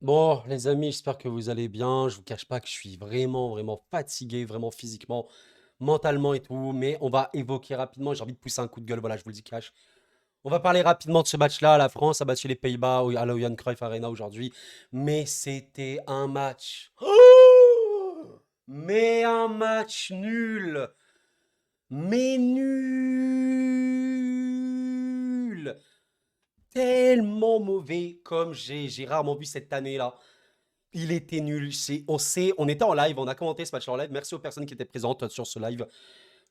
Bon, les amis, j'espère que vous allez bien. Je vous cache pas que je suis vraiment, vraiment fatigué, vraiment physiquement, mentalement et tout. Mais on va évoquer rapidement. J'ai envie de pousser un coup de gueule. Voilà, je vous le dis cash. On va parler rapidement de ce match-là. La France a battu les Pays-Bas à la Johan Cruyff Arena aujourd'hui. Mais c'était un match. Oh, mais un match nul. Mais nul. Tellement mauvais comme j'ai rarement vu cette année-là. Il était nul. On était en live, on a commenté ce match en live. Merci aux personnes qui étaient présentes sur ce live.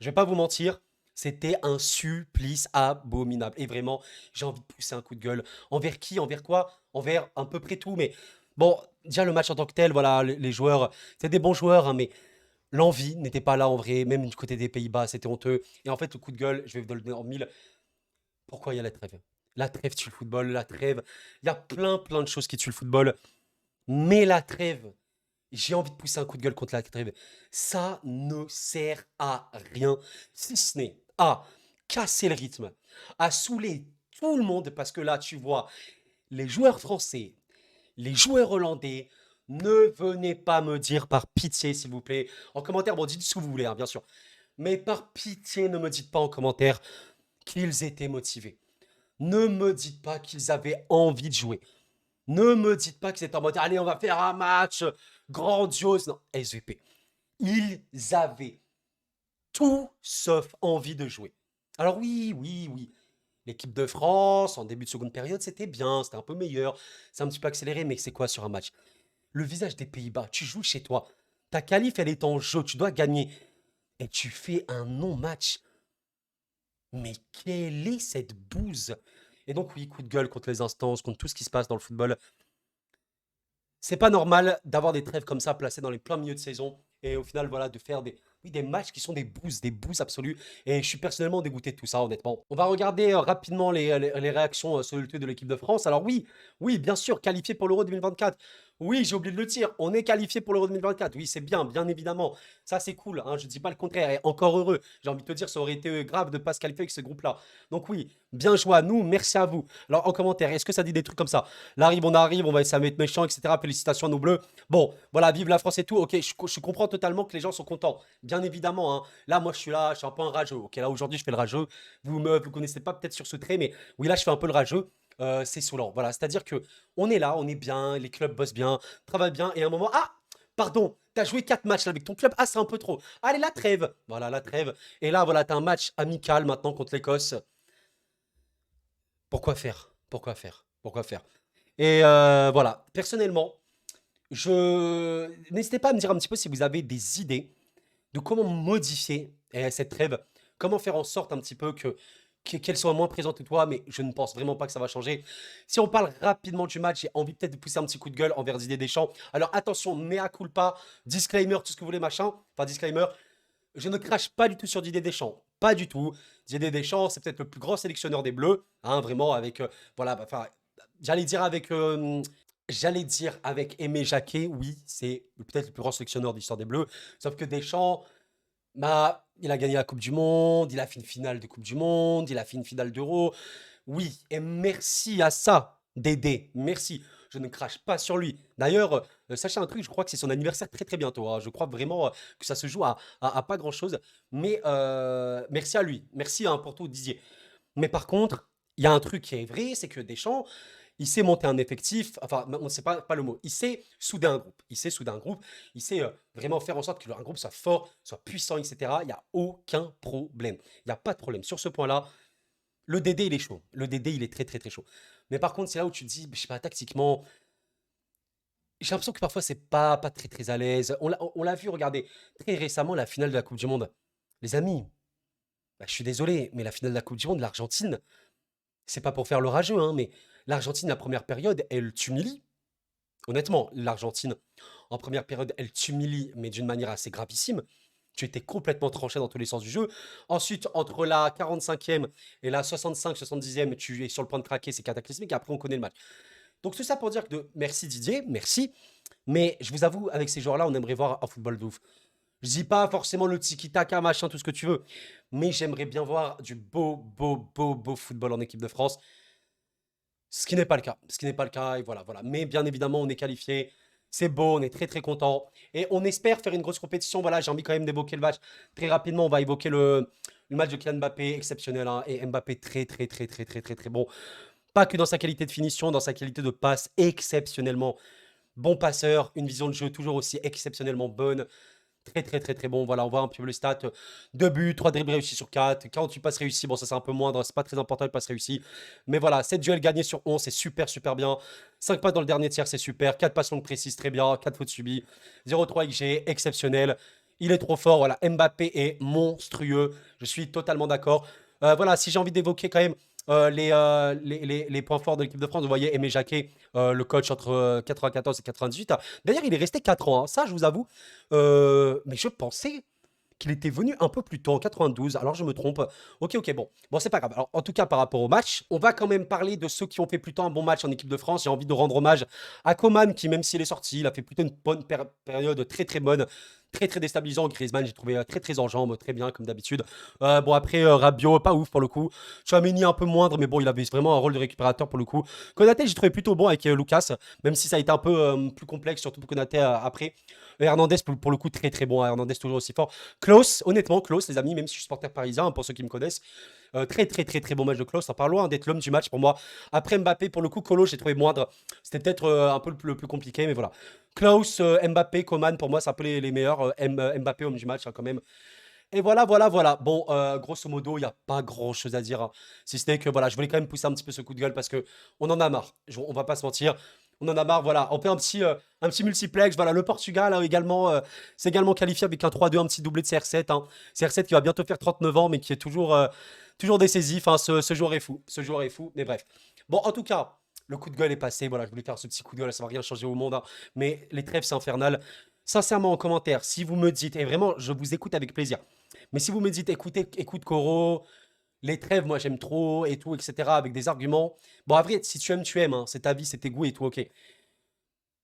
Je vais pas vous mentir, c'était un supplice abominable. Et vraiment, j'ai envie de pousser un coup de gueule. Envers qui? Envers quoi? Envers à peu près tout. Mais bon, déjà le match en tant que tel, voilà, les joueurs, c'est des bons joueurs, hein, mais l'envie n'était pas là en vrai. Même du côté des Pays-Bas, c'était honteux. Et en fait, le coup de gueule, je vais vous le donner en mille. Pourquoi il y a la trêve? La trêve tue le football, la trêve. Il y a plein, plein de choses qui tuent le football. Mais la trêve, j'ai envie de pousser un coup de gueule contre la trêve. Ça ne sert à rien, si ce n'est à casser le rythme, à saouler tout le monde, parce que là, tu vois, les joueurs français, les joueurs hollandais, ne venez pas me dire par pitié, s'il vous plaît, en commentaire, bon, dites ce que vous voulez, hein, bien sûr, mais par pitié, ne me dites pas en commentaire qu'ils étaient motivés. Ne me dites pas qu'ils avaient envie de jouer. Ne me dites pas qu'ils étaient en mode, allez, on va faire un match grandiose. Non, SVP. Ils avaient tout sauf envie de jouer. Alors oui, oui, oui. L'équipe de France, en début de seconde période, c'était bien, c'était un peu meilleur. C'est un petit peu accéléré, mais c'est quoi sur un match? Le visage des Pays-Bas, tu joues chez toi. Ta qualif, elle est en jeu, tu dois gagner. Et tu fais un non-match. Mais quelle est cette bouse? Et donc oui, coup de gueule contre les instances, contre tout ce qui se passe dans le football. C'est pas normal d'avoir des trêves comme ça placées dans les pleins milieux de saison et au final, voilà, de faire oui, des matchs qui sont des boosts absolus. Et je suis personnellement dégoûté de tout ça, honnêtement. On va regarder rapidement les réactions sur le de l'équipe de France. Alors oui, oui, bien sûr, qualifié pour l'Euro 2024. Oui, j'ai oublié de le dire, on est qualifié pour l'Euro 2024. Oui, c'est bien, bien évidemment. Ça, c'est cool, hein, je dis pas le contraire. Et encore heureux. J'ai envie de te dire, ça aurait été grave de ne pas se qualifier avec ce groupe-là. Donc oui, bien joué à nous, merci à vous. Alors en commentaire, est-ce que ça dit des trucs comme ça? Là on arrive, on va essayer de être méchant, etc. Félicitations à nos bleus. Bon, voilà, vive la France et tout. Ok, je comprends totalement que les gens sont contents. Bien évidemment, hein. Là, moi, je suis là, je suis un peu un rageux. Ok, là, aujourd'hui, je fais le rageux. Vous connaissez pas peut-être sur ce trait, mais oui, là, je fais un peu le rageux. C'est saoulant. Voilà, c'est-à-dire que on est là, on est bien, les clubs bossent bien, travaillent bien, et à un moment, ah, pardon, t'as joué 4 matchs là, avec ton club, ah, c'est un peu trop. Allez, la trêve. Voilà, la trêve. Et là, voilà, t'as un match amical maintenant contre l'Écosse. Pourquoi faire? Pourquoi faire? Pourquoi faire? Et voilà, personnellement, je n'hésitez pas à me dire un petit peu si vous avez des idées de comment modifier cette trêve, comment faire en sorte un petit peu qu'elle soit moins présente que toi, mais je ne pense vraiment pas que ça va changer. Si on parle rapidement du match, j'ai envie peut-être de pousser un petit coup de gueule envers Didier Deschamps. Alors attention, mea culpa, disclaimer, tout ce que vous voulez, machin. Enfin, disclaimer, je ne crache pas du tout sur Didier Deschamps. Pas du tout. Didier Deschamps, c'est peut-être le plus grand sélectionneur des Bleus, hein, vraiment, avec, voilà, bah, enfin, j'allais dire avec, j'allais dire avec Aimé Jacquet, oui, c'est peut-être le plus grand sélectionneur de l'histoire des Bleus. Sauf que Deschamps, bah, il a gagné la Coupe du Monde, il a fait une finale de Coupe du Monde, il a fait une finale d'Euro. Oui, et merci à ça, Dédé, merci. Je ne crache pas sur lui. D'ailleurs, sachez un truc, je crois que c'est son anniversaire très très bientôt, hein. Je crois vraiment que ça se joue à pas grand-chose. Mais merci à lui. Merci hein, pour tout, Didier. Mais par contre, il y a un truc qui est vrai, c'est que Deschamps, il sait monter un effectif, enfin, non, c'est pas le mot, il sait souder un groupe, il sait souder un groupe, il sait vraiment faire en sorte que un groupe soit fort, soit puissant, etc. Il n'y a aucun problème. Il n'y a pas de problème. Sur ce point-là, le DD, il est chaud. Le DD, il est très, très, très chaud. Mais par contre, c'est là où tu te dis, je sais pas, tactiquement, j'ai l'impression que parfois, c'est pas très, très à l'aise. On l'a vu, regardez, très récemment, la finale de la Coupe du Monde. Les amis, bah, je suis désolé, mais la finale de la Coupe du Monde, l'Argentine, c'est pas pour faire le rageux, hein, mais l'Argentine, la première période, elle t'humilie. Honnêtement, l'Argentine, en première période, elle t'humilie, mais d'une manière assez gravissime. Tu étais complètement tranché dans tous les sens du jeu. Ensuite, entre la 45e et la 65-70e, tu es sur le point de craquer, c'est cataclysmique. Et après, on connaît le match. Donc, tout ça pour dire que merci Didier, merci. Mais je vous avoue, avec ces joueurs-là, on aimerait voir un football de ouf. Je dis pas forcément le tiki-taka, machin, tout ce que tu veux. Mais j'aimerais bien voir du beau, beau, beau, beau football en équipe de France. Ce qui n'est pas le cas. Ce qui n'est pas le cas, et voilà, voilà. Mais bien évidemment, on est qualifié. C'est beau, on est très très content. Et on espère faire une grosse compétition. Voilà, j'ai envie quand même d'évoquer le match. Très rapidement, on va évoquer le match de Kylian Mbappé, exceptionnel, hein. Et Mbappé, très très très très très très très bon. Pas que dans sa qualité de finition, dans sa qualité de passe, exceptionnellement bon passeur. Une vision de jeu toujours aussi exceptionnellement bonne. Très, très, très, très bon. Voilà, on voit un petit peu le stat. 2 buts, 3 dribbles réussis sur 4. 48 passes réussies. Bon, ça, c'est un peu moindre. C'est pas très important, les passes réussies. Mais voilà, 7 duels gagnés sur 11. C'est super, super bien. 5 passes dans le dernier tiers, c'est super. 4 passes longues précises, très bien. 4 fautes subies. 0,3 XG, exceptionnel. Il est trop fort. Voilà, Mbappé est monstrueux. Je suis totalement d'accord. Voilà, si j'ai envie d'évoquer quand même les points forts de l'équipe de France, vous voyez Aimé Jacquet, le coach entre 94 et 98. D'ailleurs, il est resté 4 ans, hein. Ça, je vous avoue. Mais je pensais qu'il était venu un peu plus tôt, en 92. Alors, je me trompe. Ok, ok, bon. Bon, c'est pas grave. Alors, en tout cas, par rapport au match, on va quand même parler de ceux qui ont fait plutôt un bon match en équipe de France. J'ai envie de rendre hommage à Coman, qui, même s'il est sorti, il a fait plutôt une bonne période très, très bonne. Très, très déstabilisant. Griezmann, j'ai trouvé très, très en jambes, très bien, comme d'habitude. Bon, après, Rabiot, pas ouf pour le coup. Chouameni, un peu moindre, mais bon, il avait vraiment un rôle de récupérateur pour le coup. Konaté, j'ai trouvé plutôt bon avec Lucas, même si ça a été un peu plus complexe, surtout pour Konaté après. Et Hernandez, pour le coup, très très bon. Hernandez, toujours aussi fort. Klaus, honnêtement, Klaus, les amis, même si je suis supporter parisien, hein, pour ceux qui me connaissent, très très très très bon match de Klaus. Ça part loin d'être l'homme du match pour moi. Après Mbappé, pour le coup, Colo, j'ai trouvé moindre. C'était peut-être un peu le plus compliqué, mais voilà. Klaus, Mbappé, Coman, pour moi, c'est un peu les meilleurs. Mbappé, homme du match, hein, quand même. Et voilà, voilà, voilà. Bon, grosso modo, il n'y a pas grand-chose à dire, hein. Si ce n'est que voilà, je voulais quand même pousser un petit peu ce coup de gueule parce que on en a marre. On va pas se mentir. On en a marre, voilà. On fait un petit multiplex. Voilà, le Portugal également, c'est également qualifié avec un 3-2, un petit doublé de CR7, hein. CR7 qui va bientôt faire 39 ans, mais qui est toujours décisif, hein. Ce joueur est fou. Ce joueur est fou. Mais bref. Bon, en tout cas, le coup de gueule est passé. Voilà, je voulais faire ce petit coup de gueule. Ça va rien changer au monde, hein. Mais les trêves, c'est infernal. Sincèrement, en commentaire, si vous me dites, et vraiment, je vous écoute avec plaisir. Mais si vous me dites, écoutez, écoute Koro, les trêves, moi j'aime trop et tout, etc., avec des arguments. Bon, après, si tu aimes, hein, c'est ta vie, c'est tes goûts et tout, ok.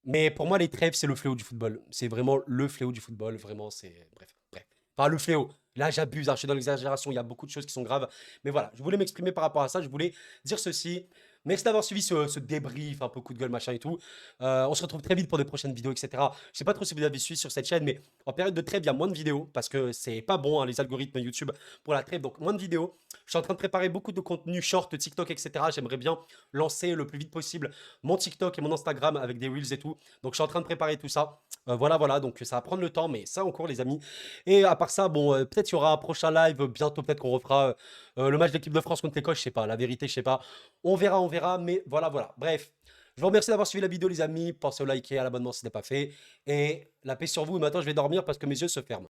Mais pour moi, les trêves, c'est le fléau du football. C'est vraiment le fléau du football, vraiment, c'est. Bref, bref. Enfin, le fléau. Là, j'abuse, hein, je suis dans l'exagération, il y a beaucoup de choses qui sont graves. Mais voilà, je voulais m'exprimer par rapport à ça, je voulais dire ceci. Merci d'avoir suivi ce débrief, un peu coup de gueule, machin et tout. On se retrouve très vite pour des prochaines vidéos, etc. Je sais pas trop si vous avez suivi sur cette chaîne, mais en période de trêve, il y a moins de vidéos parce que c'est pas bon, hein, les algorithmes YouTube pour la trêve, donc moins de vidéos. Je suis en train de préparer beaucoup de contenu short, TikTok, etc. J'aimerais bien lancer le plus vite possible mon TikTok et mon Instagram avec des Reels et tout. Donc je suis en train de préparer tout ça. Voilà, voilà, donc ça va prendre le temps, mais ça en cours, les amis. Et à part ça, bon, peut-être il y aura un prochain live bientôt, peut-être qu'on refera le match de l'équipe de France contre l'Écosse, je sais pas, la vérité, je sais pas. On verra, mais voilà, voilà. Bref, je vous remercie d'avoir suivi la vidéo, les amis. Pensez au liker, à l'abonnement si ce n'est pas fait. Et la paix sur vous. Et maintenant, je vais dormir parce que mes yeux se ferment.